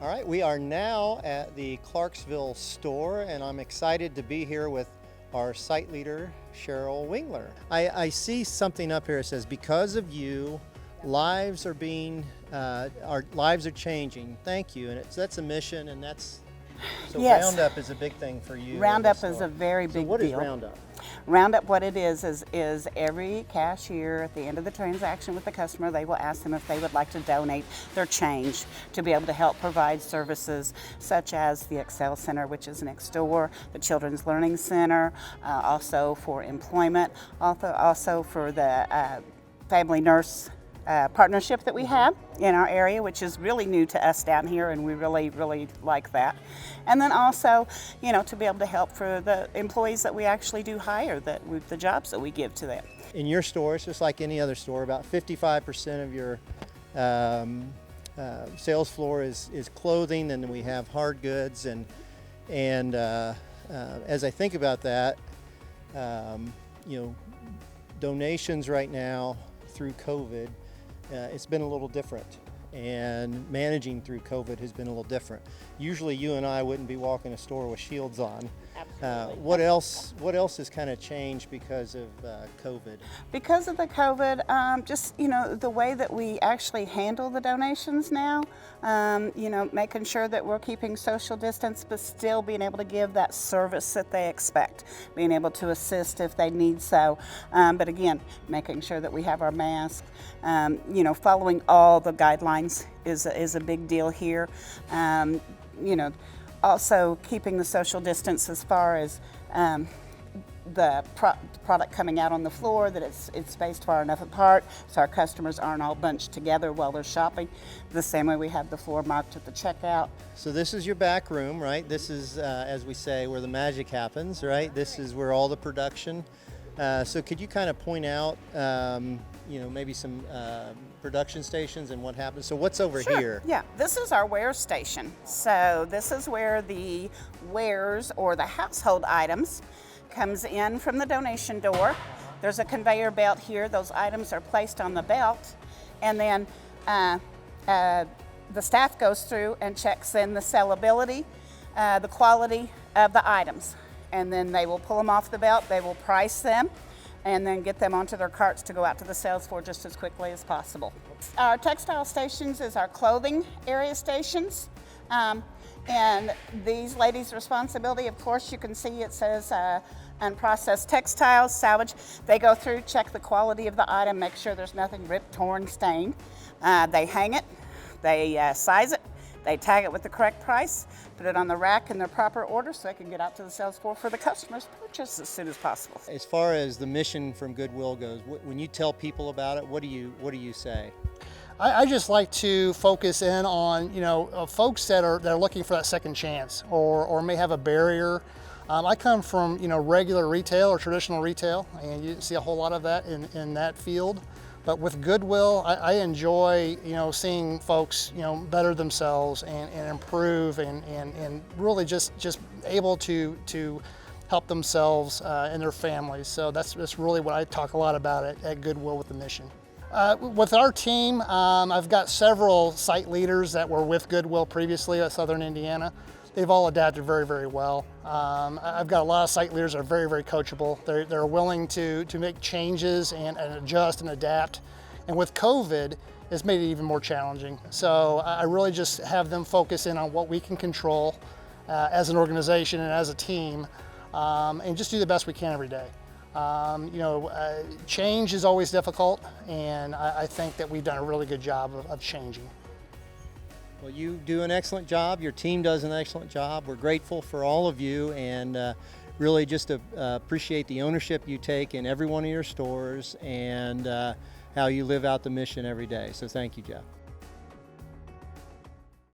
All right, we are now at the Clarksville store, and I'm excited to be here with our site leader, Cheryl Wingler. I see something up here that says, because of you, lives are being, our lives are changing. Thank you, and that's a mission, and that's, so Yes. Roundup is a big thing for you. Roundup is a very big deal. So what is deal. Roundup? Roundup, what it is every cashier at the end of the transaction with the customer, they will ask them if they would like to donate their change to be able to help provide services such as the Excel Center, which is next door, the Children's Learning Center, also for employment, also for the family nurse partnership that we have in our area, which is really new to us down here, and we really like that. And then also, you know, to be able to help for the employees that we actually do hire, the jobs that we give to them. In your store, it's just like any other store, about 55% of your sales floor is clothing, and then we have hard goods. And as I think about that, you know, donations right now through COVID, it's been a little different, and managing through COVID has been a little different. Usually you and I wouldn't be walking a store with shields on. Absolutely. What else has kind of changed because of COVID? Because of the COVID, just, you know, the way that we actually handle the donations now, you know, making sure that we're keeping social distance, but still being able to give that service that they expect, being able to assist if they need so. But again, making sure that we have our mask, you know, following all the guidelines is a big deal here. You know, also keeping the social distance as far as the product coming out on the floor, that it's spaced far enough apart so our customers aren't all bunched together while they're shopping. The same way we have the floor marked at the checkout. So this is your back room, right? This is, as we say, where the magic happens, right? This is where all the production. So could you kind of point out, you know, maybe some production stations and what happens? So what's over Sure. here? Yeah, this is our wear station. So this is where the wares or the household items comes in from the donation door. There's a conveyor belt here. Those items are placed on the belt, and then the staff goes through and checks in the sellability, the quality of the items, and then they will pull them off the belt. They will price them and then get them onto their carts to go out to the sales floor just as quickly as possible. Our Textile Stations is our clothing area stations. And these ladies' responsibility, of course, you can see it says unprocessed textiles, salvage. They go through, check the quality of the item, make sure there's nothing ripped, torn, stained. They hang it, they size it, they tag it with the correct price, put it on the rack in their proper order so they can get out to the sales floor for the customers' purchase as soon as possible. As far as the mission from Goodwill goes, when you tell people about it, what do you say? I just like to focus in on, you know, folks that are looking for that second chance or may have a barrier. I come from, you know, regular retail or traditional retail, and you see a whole lot of that in that field. But with Goodwill, I enjoy, you know, seeing folks, you know, better themselves and improve and really just able to help themselves and their families. So that's really what I talk a lot about at Goodwill with the mission. With our team, I've got several site leaders that were with Goodwill previously at Southern Indiana. They've all adapted very well. I've got a lot of site leaders that are very coachable. They're willing to make changes and adjust and adapt. And with COVID, it's made it even more challenging. So I really just have them focus in on what we can control as an organization and as a team, and just do the best we can every day. You know, change is always difficult, and I think that we've done a really good job of changing. Well, you do an excellent job. Your team does an excellent job. We're grateful for all of you, and really just appreciate the ownership you take in every one of your stores and how you live out the mission every day. So thank you, Jeff.